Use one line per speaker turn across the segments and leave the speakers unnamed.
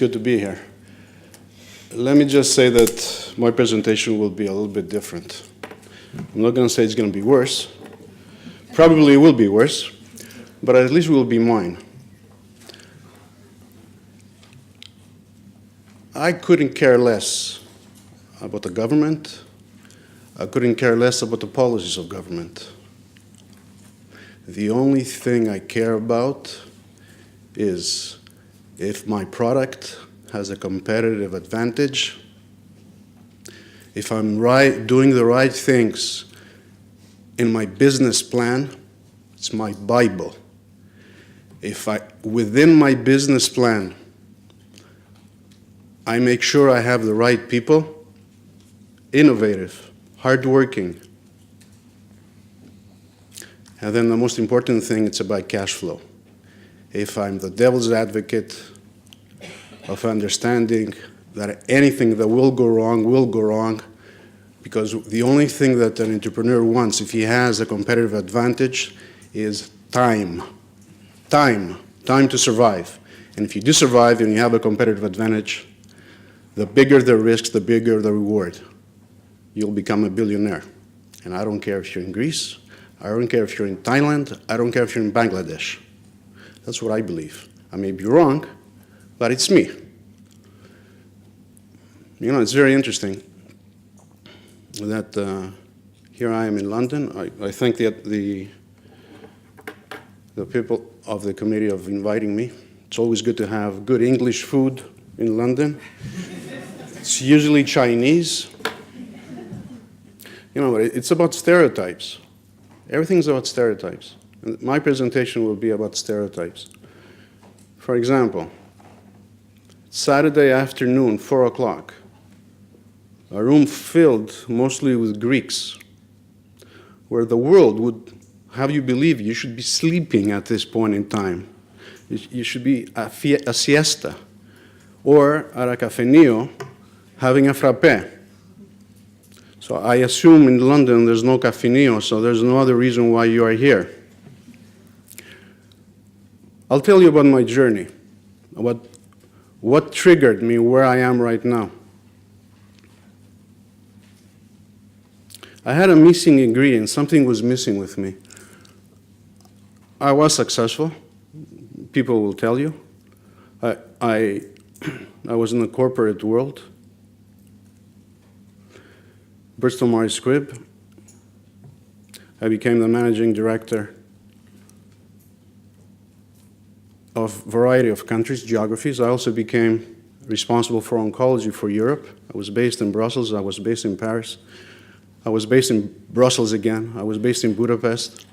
good to be here. Let me just say that my presentation will be a little bit different. I'm not going to say it's going to be worse. Probably it will be worse, but at least it will be mine. I couldn't care less about the government. I couldn't care less about the policies of government. The only thing I care about is if my product has a competitive advantage, if I'm doing the right things in my business plan. It's my Bible. If within my business plan, I make sure I have the right people, innovative, hardworking, and then the most important thing, it's about cash flow. If I'm the devil's advocate of understanding that anything that will go wrong, because the only thing that an entrepreneur wants if he has a competitive advantage is time. Time to survive. And if you do survive and you have a competitive advantage, the bigger the risks, the bigger the reward. You'll become a billionaire. And I don't care if you're in Greece, I don't care if you're in Thailand, I don't care if you're in Bangladesh. That's what I believe. I may be wrong, but it's me. You know, it's very interesting that here I am in London. I thank the people of the committee of inviting me. It's always good to have good English food in London. It's usually Chinese. You know, it's about stereotypes. Everything's about stereotypes. And my presentation will be about stereotypes. For example, Saturday afternoon, 4 o'clock, a room filled mostly with Greeks, where the world would have you believe you should be sleeping at this point in time. You should be a siesta, or at a cafenio having a frappé. So I assume in London there's no cafenio, so there's no other reason why you are here. I'll tell you about my journey, about what triggered me where I am right now. I had a missing ingredient. Something was missing with me. I was successful. People will tell you. I was in the corporate world. Bristol Myers Squibb. I became the managing director of a variety of countries, geographies. I also became responsible for oncology for Europe. I was based in Brussels. I was based in Paris. I was based in Brussels again. I was based in Budapest.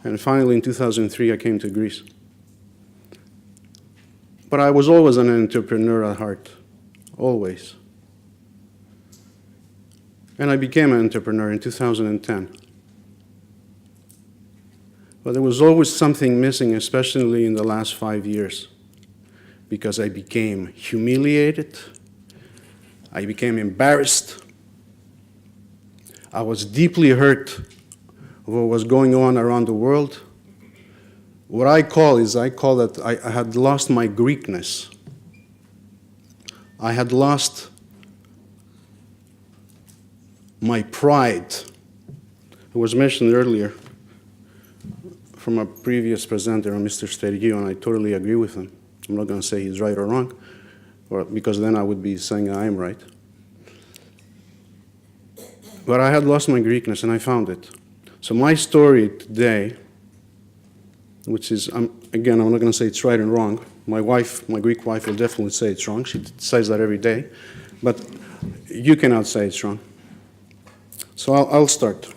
And finally, in 2003, I came to Greece. But I was always an entrepreneur at heart, always. And I became an entrepreneur in 2010. But there was always something missing, especially in the last 5 years, because I became humiliated, I became embarrassed, I was deeply hurt of what was going on around the world. What I call that I had lost my Greekness. I had lost my pride. It was mentioned earlier from a previous presenter, Mr. Stergiou, and I totally agree with him. I'm not going to say he's right or wrong, because then I would be saying I am right. But I had lost my Greekness, and I found it. So my story today, which is, again, I'm not going to say it's right and wrong. My wife, my Greek wife, will definitely say it's wrong. She says that every day. But you cannot say it's wrong. So I'll start.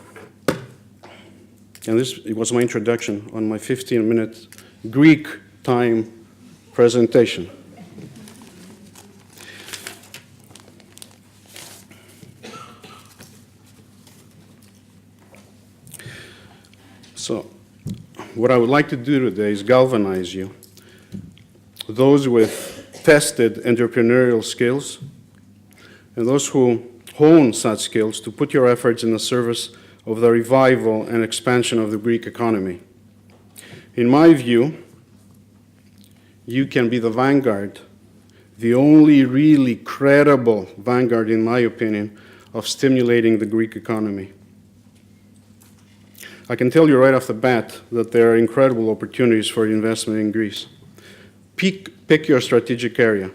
And it was my introduction on my 15-minute Greek time presentation. So what I would like to do today is galvanize you, those with tested entrepreneurial skills, and those who hone such skills to put your efforts in the service of the revival and expansion of the Greek economy. In my view, you can be the vanguard, the only really credible vanguard, in my opinion, of stimulating the Greek economy. I can tell you right off the bat that there are incredible opportunities for investment in Greece. Pick your strategic area,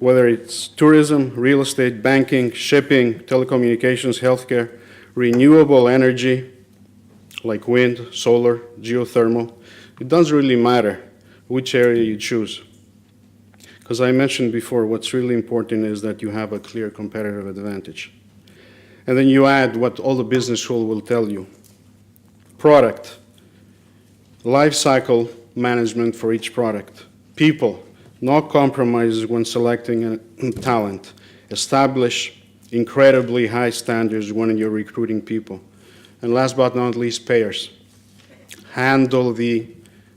whether it's tourism, real estate, banking, shipping, telecommunications, healthcare, renewable energy, like wind, solar, geothermal. It doesn't really matter which area you choose. Because I mentioned before, what's really important is that you have a clear competitive advantage. And then you add what all the business school will tell you. Product, life cycle management for each product. People, no compromises when selecting talent. Establish incredibly high standards when you're recruiting people. And last but not least, payers. Handle the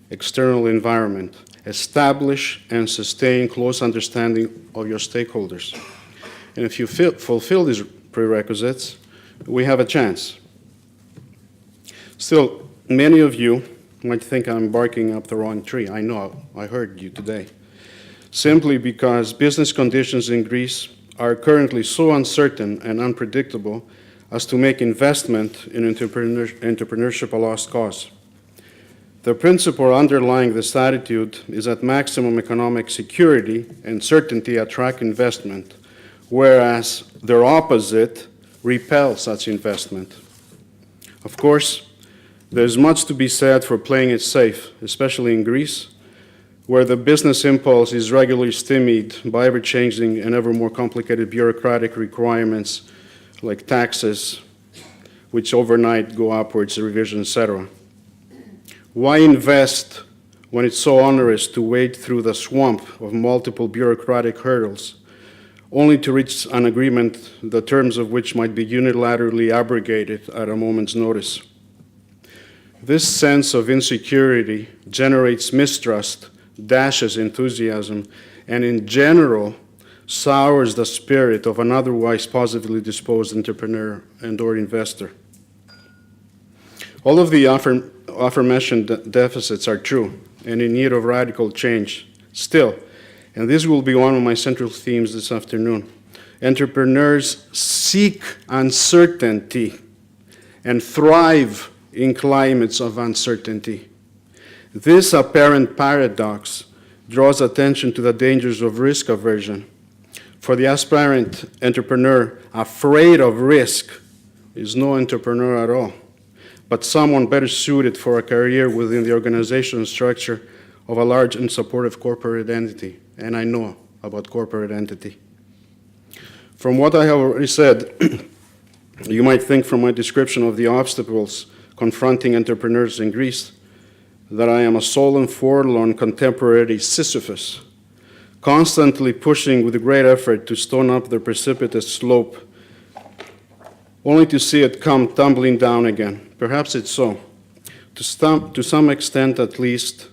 external environment. Establish and sustain close understanding of your stakeholders. And if you fulfill these prerequisites, we have a chance. Still, many of you might think I'm barking up the wrong tree. I know, I heard you today. Simply because business conditions in Greece are currently so uncertain and unpredictable as to make investment in entrepreneurship a lost cause. The principle underlying this attitude is that maximum economic security and certainty attract investment, whereas their opposite repel such investment. Of course, there's much to be said for playing it safe, especially in Greece, where the business impulse is regularly stymied by ever-changing and ever more complicated bureaucratic requirements like taxes, which overnight go upwards, revision, etc. Why invest when it's so onerous to wade through the swamp of multiple bureaucratic hurdles, only to reach an agreement, the terms of which might be unilaterally abrogated at a moment's notice? This sense of insecurity generates mistrust, dashes enthusiasm, and in general, sours the spirit of an otherwise positively disposed entrepreneur and/or investor. All of the aforementioned deficits are true and in need of radical change. Still, and this will be one of my central themes this afternoon, entrepreneurs seek uncertainty and thrive in climates of uncertainty. This apparent paradox draws attention to the dangers of risk aversion. For the aspirant entrepreneur, afraid of risk is no entrepreneur at all, but someone better suited for a career within the organizational structure of a large and supportive corporate entity. And I know about corporate entity. From what I have already said, you might think from my description of the obstacles confronting entrepreneurs in Greece that I am a sole and forlorn contemporary Sisyphus, constantly pushing with great effort to stone up the precipitous slope, only to see it come tumbling down again. Perhaps it's so. To some extent at least.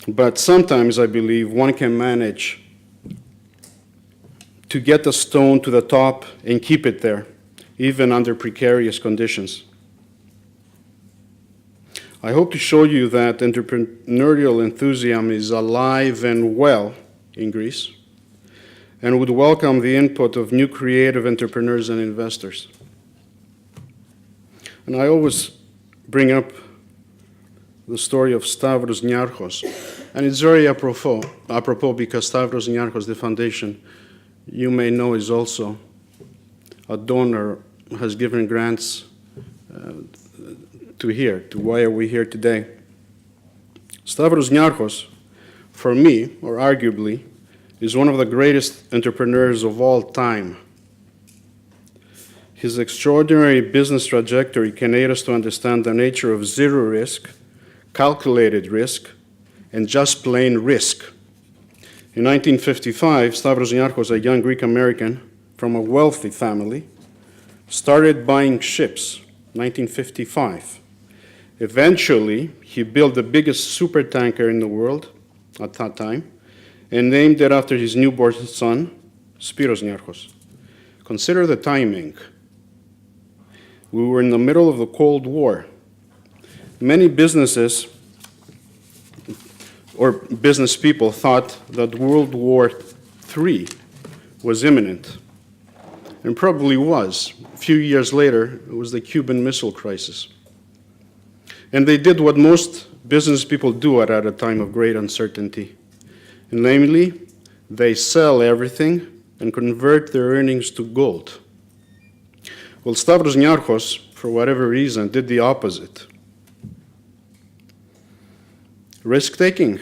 But sometimes I believe one can manage to get the stone to the top and keep it there, even under precarious conditions. I hope to show you that entrepreneurial enthusiasm is alive and well in Greece, and would welcome the input of new creative entrepreneurs and investors. And I always bring up the story of Stavros Niarchos, and it's very apropos because Stavros Niarchos, the foundation, you may know, is also a donor, has given grants to why are we here today. Stavros Niarchos, for me, or arguably, is one of the greatest entrepreneurs of all time. His extraordinary business trajectory can aid us to understand the nature of zero risk, calculated risk, and just plain risk. In 1955, Stavros Niarchos, a young Greek American from a wealthy family, started buying ships, 1955. Eventually, he built the biggest supertanker in the world at that time and named it after his newborn son, Spiros Niarchos. Consider the timing. We were in the middle of the Cold War. Many businesses or business people thought that World War III was imminent, and probably was. A few years later, it was the Cuban Missile Crisis. And they did what most business people do at a time of great uncertainty. And namely, they sell everything and convert their earnings to gold. Well, Stavros Niarchos, for whatever reason, did the opposite. Risk-taking,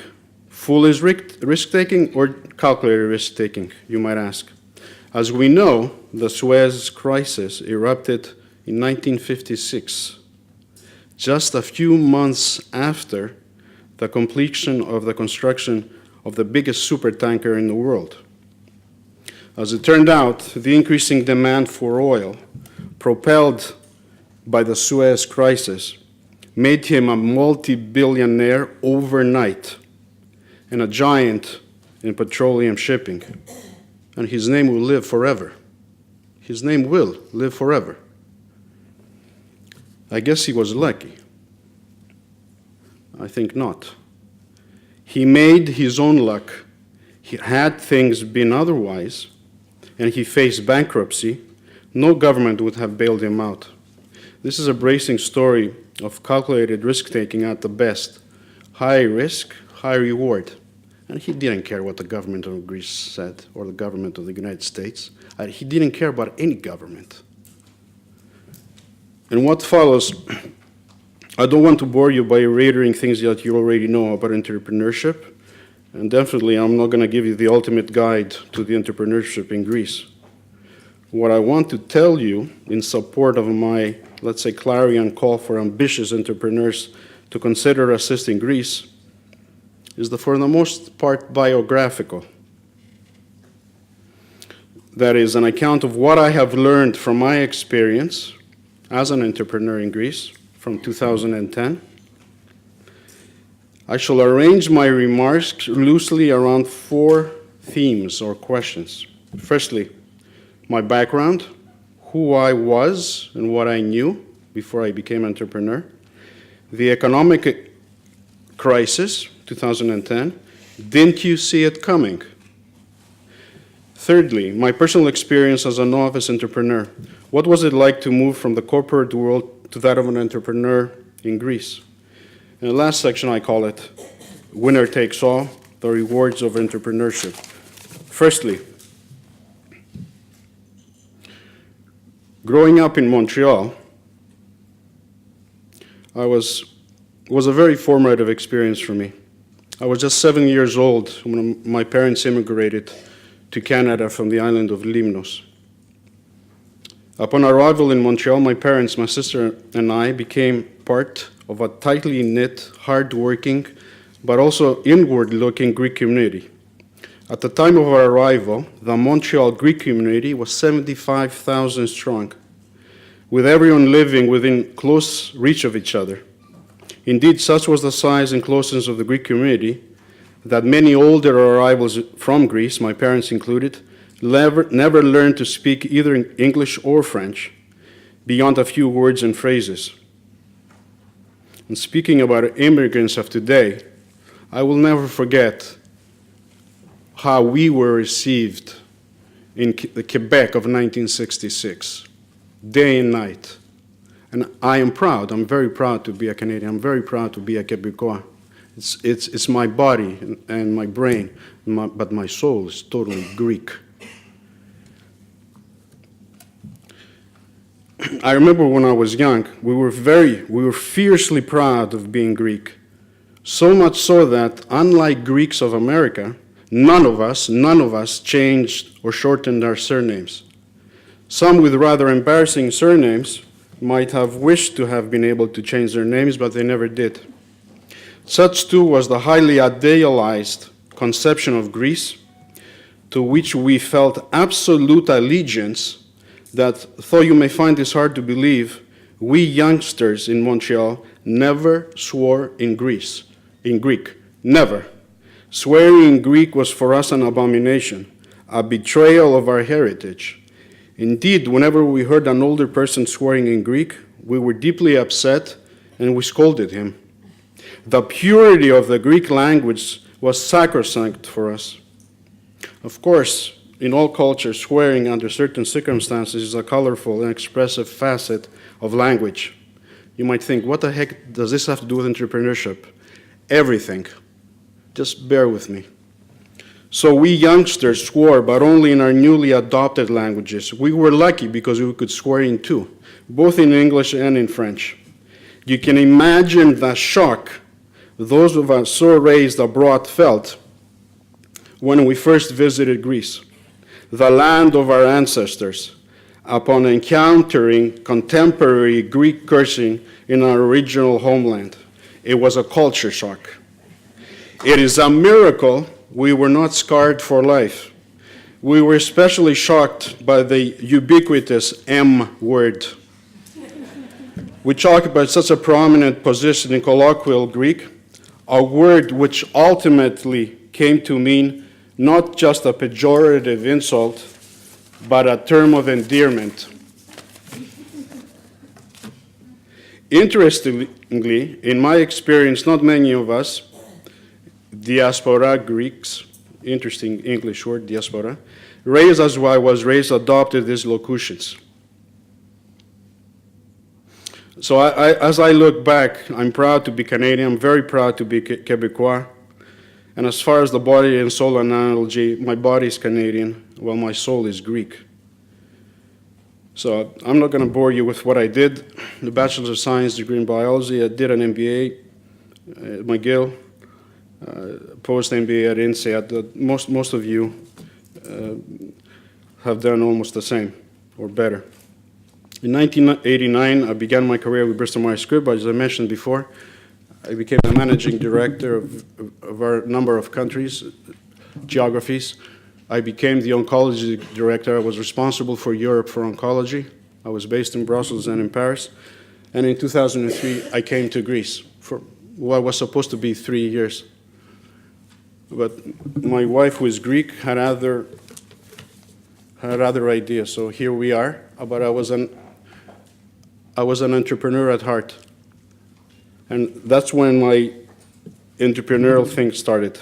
foolish risk-taking, or calculated risk-taking, you might ask. As we know, the Suez Crisis erupted in 1956, just a few months after the completion of the construction of the biggest supertanker in the world. As it turned out, the increasing demand for oil, propelled by the Suez Crisis, made him a multi-billionaire overnight and a giant in petroleum shipping. And his name will live forever. His name will live forever. I guess he was lucky. I think not. He made his own luck. Had things been otherwise, and he faced bankruptcy, no government would have bailed him out. This is a bracing story of calculated risk-taking at the best. High risk, high reward. And he didn't care what the government of Greece said, or the government of the United States. He didn't care about any government. And what follows, I don't want to bore you by reiterating things that you already know about entrepreneurship, and definitely I'm not going to give you the ultimate guide to the entrepreneurship in Greece. What I want to tell you in support of my, let's say, clarion call for ambitious entrepreneurs to consider assisting Greece is for the most part biographical. That is an account of what I have learned from my experience as an entrepreneur in Greece from 2010. I shall arrange my remarks loosely around 4 themes or questions. Firstly, my background, who I was and what I knew before I became an entrepreneur. The economic crisis, 2010, didn't you see it coming? Thirdly, my personal experience as a novice entrepreneur. What was it like to move from the corporate world to that of an entrepreneur in Greece? In the last section, I call it Winner Takes All, the rewards of entrepreneurship. Firstly, growing up in Montreal, was a very formative experience for me. I was just 7 years old when my parents immigrated to Canada from the island of Limnos. Upon arrival in Montreal, my parents, my sister, and I became part of a tightly knit, hard-working, but also inward-looking Greek community. At the time of our arrival, the Montreal Greek community was 75,000 strong, with everyone living within close reach of each other. Indeed, such was the size and closeness of the Greek community that many older arrivals from Greece, my parents included, never learned to speak either English or French beyond a few words and phrases. And speaking about immigrants of today, I will never forget how we were received in the Quebec of 1966, day and night. And I am proud, I'm very proud to be a Canadian, I'm very proud to be a Quebecois. It's my body and my brain, but my soul is totally Greek. I remember when I was young, we were fiercely proud of being Greek. So much so that, unlike Greeks of America, none of us changed or shortened our surnames. Some with rather embarrassing surnames might have wished to have been able to change their names, but they never did. Such too was the highly idealized conception of Greece, to which we felt absolute allegiance, that, though you may find this hard to believe, we youngsters in Montreal never swore in Greek, never. Swearing in Greek was for us an abomination, a betrayal of our heritage. Indeed, whenever we heard an older person swearing in Greek, we were deeply upset and we scolded him. The purity of the Greek language was sacrosanct for us. Of course, in all cultures, swearing under certain circumstances is a colorful and expressive facet of language. You might think, what the heck does this have to do with entrepreneurship? Everything. Just bear with me. So we youngsters swore, but only in our newly adopted languages. We were lucky because we could swear in two, both in English and in French. You can imagine the shock those of us so raised abroad felt when we first visited Greece, the land of our ancestors, upon encountering contemporary Greek cursing in our original homeland. It was a culture shock. It is a miracle we were not scarred for life. We were especially shocked by the ubiquitous M word, which occupied such a prominent position in colloquial Greek, a word which ultimately came to mean not just a pejorative insult, but a term of endearment. Interestingly, in my experience, not many of us, Diaspora Greeks, interesting English word, diaspora, raised as I was raised, adopted these locutions. So as I look back, I'm proud to be Canadian, I'm very proud to be Quebecois, and as far as the body and soul analogy, my body is Canadian, while my soul is Greek. So I'm not going to bore you with what I did. The Bachelor of Science degree in biology, I did an MBA at McGill, post-MBA at INSEAD. Most of you have done almost the same, or better. In 1989, I began my career with Bristol Myers Squibb. As I mentioned before, I became the managing director of our number of countries, geographies. I became the oncology director. I was responsible for Europe for oncology. I was based in Brussels and in Paris. And in 2003, I came to Greece for what was supposed to be 3 years. But my wife, who is Greek, had other ideas. So here we are. But I was an entrepreneur at heart. And that's when my entrepreneurial thing started.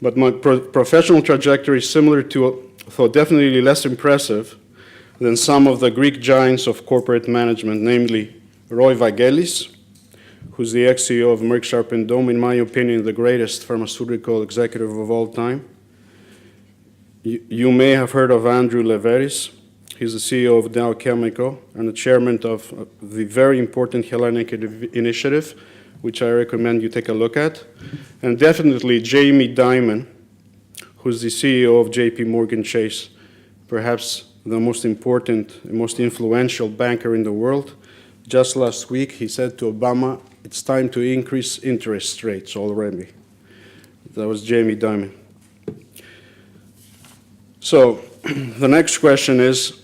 But my professional trajectory is similar to, though definitely less impressive, than some of the Greek giants of corporate management, namely Roy Vagelis, who's the ex-CEO of Merck Sharp & Dohme, in my opinion, the greatest pharmaceutical executive of all time. You may have heard of Andrew Leveris. He's the CEO of Dow Chemical and the chairman of the very important Hellenic Initiative, which I recommend you take a look at. And definitely Jamie Dimon, who's the CEO of JP Morgan Chase, perhaps the most important, most influential banker in the world. Just last week, he said to Obama, it's time to increase interest rates already. That was Jamie Dimon. So the next question is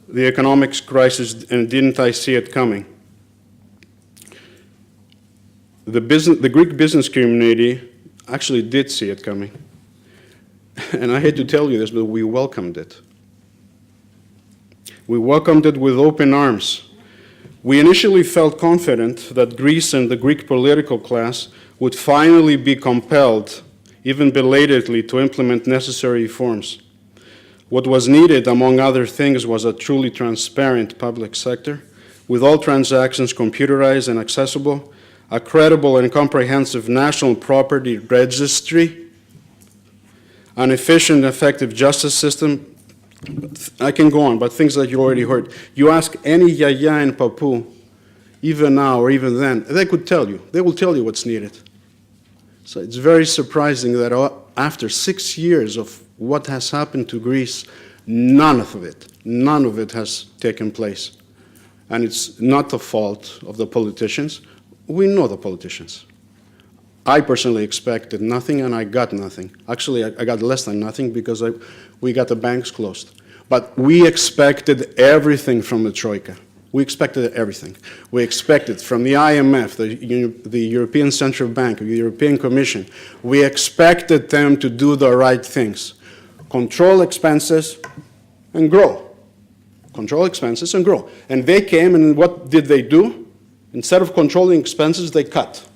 the economics crisis, and didn't I see it coming? The Greek business community actually did see it coming. And I hate to tell you this, but we welcomed it. We welcomed it with open arms. We initially felt confident that Greece and the Greek political class would finally be compelled, even belatedly, to implement necessary reforms. What was needed, among other things, was a truly transparent public sector, with all transactions computerized and accessible, a credible and comprehensive national property registry, an efficient and effective justice system. I can go on, but things that you already heard. You ask any yaya in Papu, even now or even then, they could tell you. They will tell you what's needed. So it's very surprising that after 6 years of what has happened to Greece, none of it has taken place. And it's not the fault of the politicians. We know the politicians. I personally expected nothing, and I got nothing. Actually, I got less than nothing because we got the banks closed. But we expected everything from the Troika. We expected everything. We expected from the IMF, the European Central Bank, the European Commission, we expected them to do the right things. Control expenses and grow. Control expenses and grow. And they came, and what did they do? Instead of controlling expenses, they cut.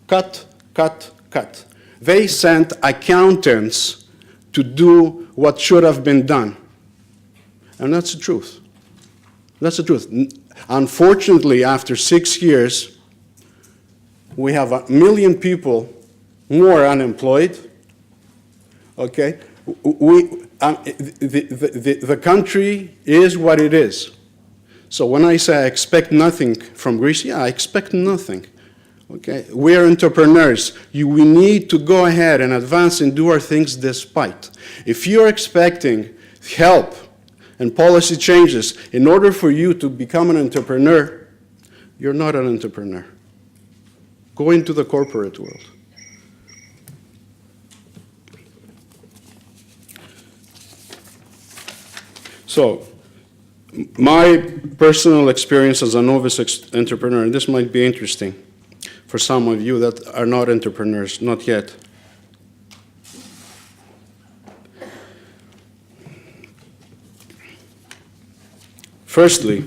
Cut, cut, cut. They sent accountants to do what should have been done. And that's the truth. That's the truth. Unfortunately, after 6 years, we have 1 million people more unemployed. Okay? The country is what it is. So when I say I expect nothing from Greece, yeah, I expect nothing. Okay? We are entrepreneurs. We need to go ahead and advance and do our things despite. If you're expecting help and policy changes in order for you to become an entrepreneur, you're not an entrepreneur. Go into the corporate world. So, my personal experience as a novice entrepreneur, and this might be interesting for some of you that are not entrepreneurs, not yet. Firstly,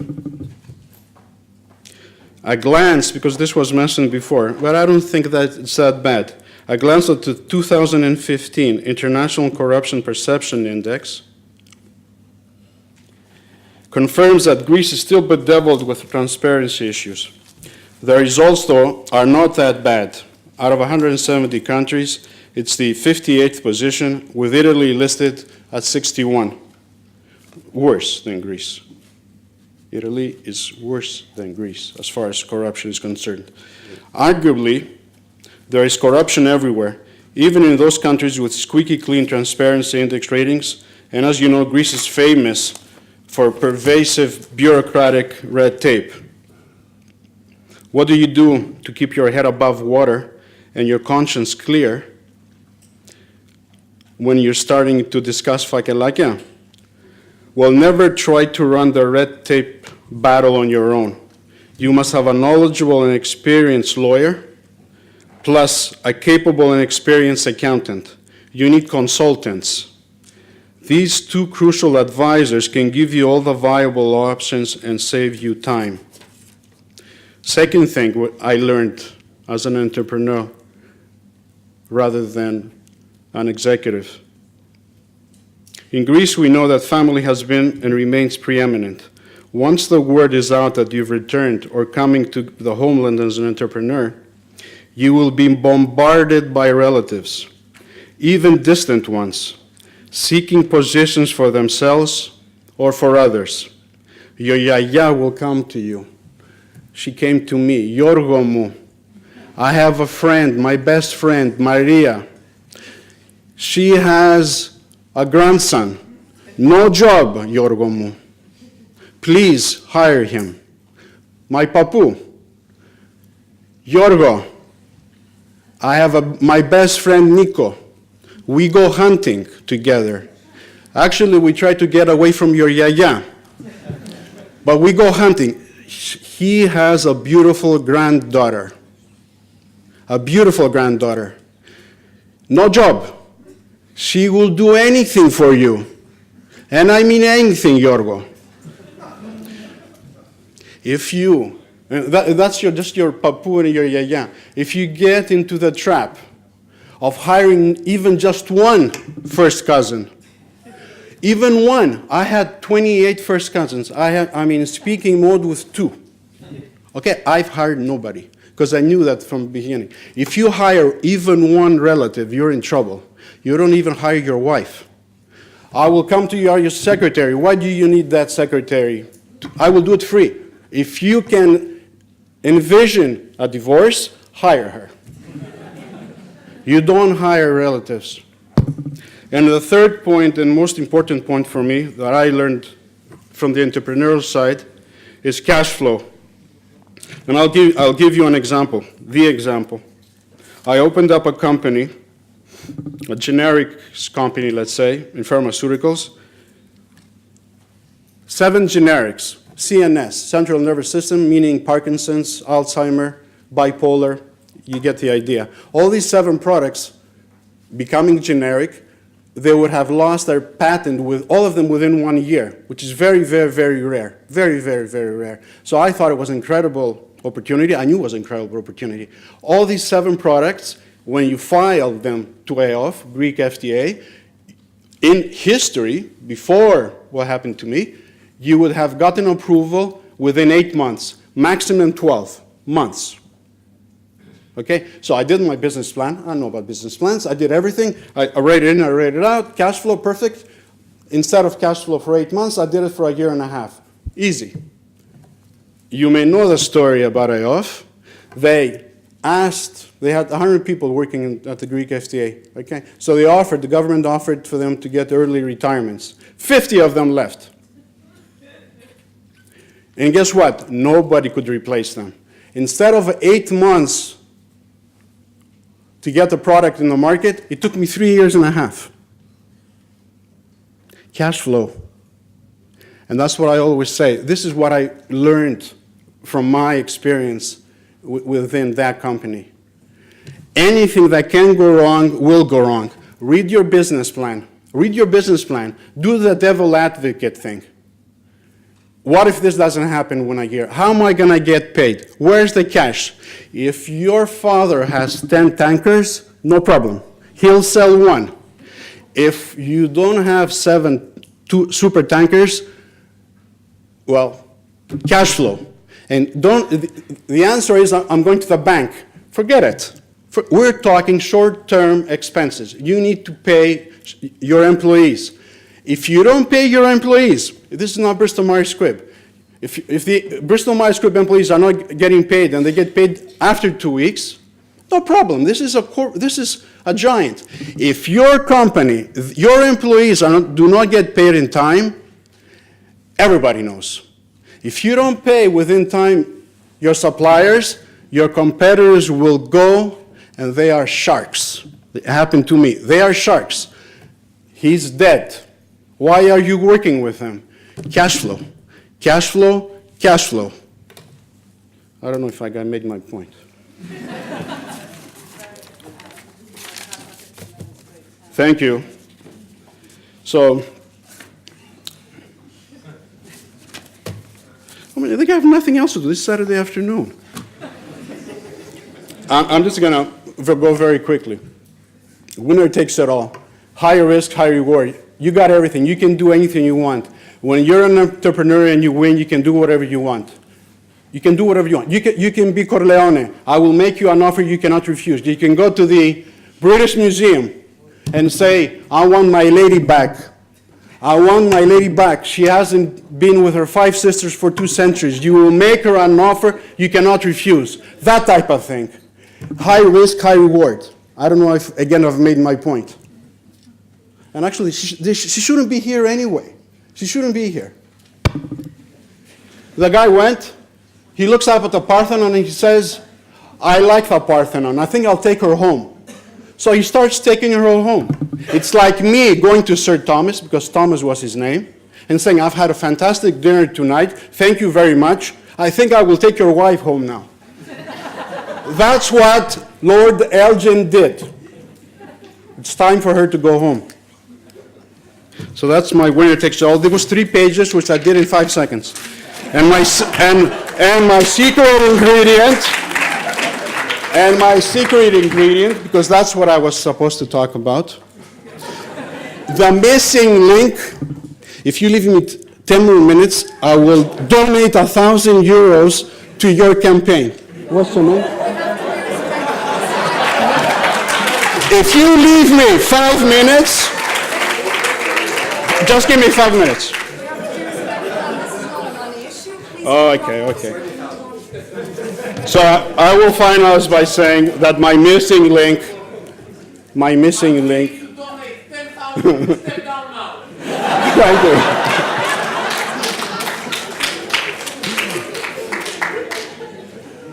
I glanced, because this was mentioned before, but I don't think that it's that bad. I glanced at the 2015 International Corruption Perception Index. Confirms that Greece is still bedeviled with transparency issues. The results, though, are not that bad. Out of 170 countries, it's the 58th position, with Italy listed at 61. Worse than Greece. Italy is worse than Greece as far as corruption is concerned. Arguably, there is corruption everywhere, even in those countries with squeaky clean transparency index ratings. And as you know, Greece is famous for pervasive bureaucratic red tape. What do you do to keep your head above water and your conscience clear when you're starting to discuss fakelakia? Well, never try to run the red tape battle on your own. You must have a knowledgeable and experienced lawyer, plus a capable and experienced accountant. You need consultants. These two crucial advisors can give you all the viable options and save you time. Second thing what I learned as an entrepreneur rather than an executive. In Greece, we know that family has been and remains preeminent. Once the word is out that you've returned or coming to the homeland as an entrepreneur, you will be bombarded by relatives, even distant ones, seeking positions for themselves or for others. Your yaya will come to you. She came to me, Yorgo mu. I have a friend, my best friend, Maria. She has a grandson. No job, Yorgo mu. Please hire him. My papu, Yorgo. I have my best friend, Nico. We go hunting together. Actually, we try to get away from your yaya. But we go hunting. He has a beautiful granddaughter. A beautiful granddaughter. No job. She will do anything for you. And I mean anything, Yorgo. If you, that's just your papu and your yaya. If you get into the trap of hiring even just one first cousin, even one. I had 28 first cousins. I'm in speaking mode with 2. Okay, I've hired nobody because I knew that from the beginning. If you hire even one relative, you're in trouble. You don't even hire your wife. I will come to you, are your secretary. Why do you need that secretary? I will do it free. If you can envision a divorce, hire her. You don't hire relatives. And the third point and most important point for me that I learned from the entrepreneurial side is cash flow. And I'll give you an example, the example. I opened up a company, a generic company, let's say, in pharmaceuticals. 7 generics, CNS, central nervous system, meaning Parkinson's, Alzheimer, bipolar, you get the idea. All these 7 products becoming generic, they would have lost their patent with all of them within 1 year, which is very, very, very rare. Very, very, very rare. So I thought it was incredible opportunity. I knew it was an incredible opportunity. All these 7 products, when you file them to EOF, Greek FDA, in history, before what happened to me, you would have gotten approval within 8 months, maximum 12 months. Okay, so I did my business plan. I don't know about business plans. I did everything. I read it in, I read it out. Cash flow, perfect. Instead of cash flow for 8 months, I did it for a year and a half. Easy. You may know the story about EOF. They had 100 people working at the Greek FDA, okay? So the government offered for them to get early retirements. 50 of them left. And guess what? Nobody could replace them. Instead of 8 months to get the product in the market, it took me 3 years and a half. Cash flow. And that's what I always say. This is what I learned from my experience within that company. Anything that can go wrong will go wrong. Read your business plan. Read your business plan. Do the devil advocate thing. What if this doesn't happen in a year? How am I going to get paid? Where's the cash? If your father has 10 tankers, no problem. He'll sell 1. If you don't have 2 super tankers, well, cash flow. And the answer is, I'm going to the bank. Forget it. We're talking short-term expenses. You need to pay your employees. If you don't pay your employees, this is not Bristol-Myers Squibb. If the Bristol-Myers Squibb employees are not getting paid and they get paid after 2 weeks, no problem. This is a giant. If your company, your employees do not get paid in time, everybody knows. If you don't pay within time your suppliers, your competitors will go, and they are sharks. It happened to me. They are sharks. He's dead. Why are you working with him? Cash flow. Cash flow, cash flow. I don't know if I made my point. Thank you. So, I think I have nothing else to do this Saturday afternoon. I'm just going to go very quickly. Winner takes it all. High risk, high reward. You got everything. You can do anything you want. When you're an entrepreneur and you win, you can do whatever you want. You can do whatever you want. You can be Corleone. I will make you an offer you cannot refuse. You can go to the British Museum and say, I want my lady back. I want my lady back. She hasn't been with her 5 sisters for 2 centuries. You will make her an offer you cannot refuse. That type of thing. High risk, high reward. I don't know if, again, I've made my point. And actually, she shouldn't be here anyway. She shouldn't be here. The guy went, he looks up at the Parthenon and he says, I like the Parthenon. I think I'll take her home. So he starts taking her home. It's like me going to Sir Thomas, because Thomas was his name, and saying, I've had a fantastic dinner tonight. Thank you very much. I think I will take your wife home now. That's what Lord Elgin did. It's time for her to go home. So that's my winner takes all. There was 3 pages, which I did in 5 seconds. And my secret ingredient, because that's what I was supposed to talk about. The missing link, if you leave me 10 more minutes, I will donate 1,000 euros to your campaign. What's the name? If you leave me 5 minutes, just give me 5 minutes. Oh, okay. So I will finalize by saying that my missing link.
If you donate 10,000, step down now.
Thank you.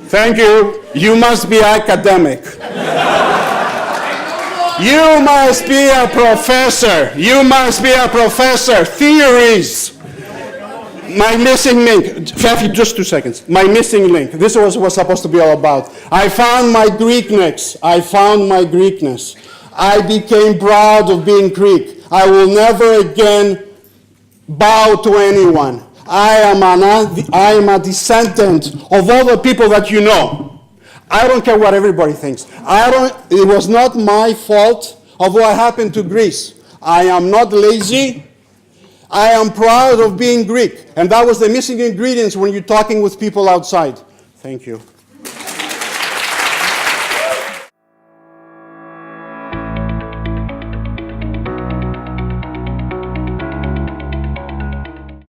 Thank you. You must be academic. You must be a professor. You must be a professor. Theories. My missing link. Just 2 seconds. My missing link. This was what supposed to be all about. I found my Greekness. I became proud of being Greek. I will never again bow to anyone.
I am a descendant of all the people that you know. I don't care what everybody thinks. It was not my fault of what happened to Greece. I am not lazy. I am proud of being Greek. And that was the missing ingredients when you're talking with people outside. Thank you.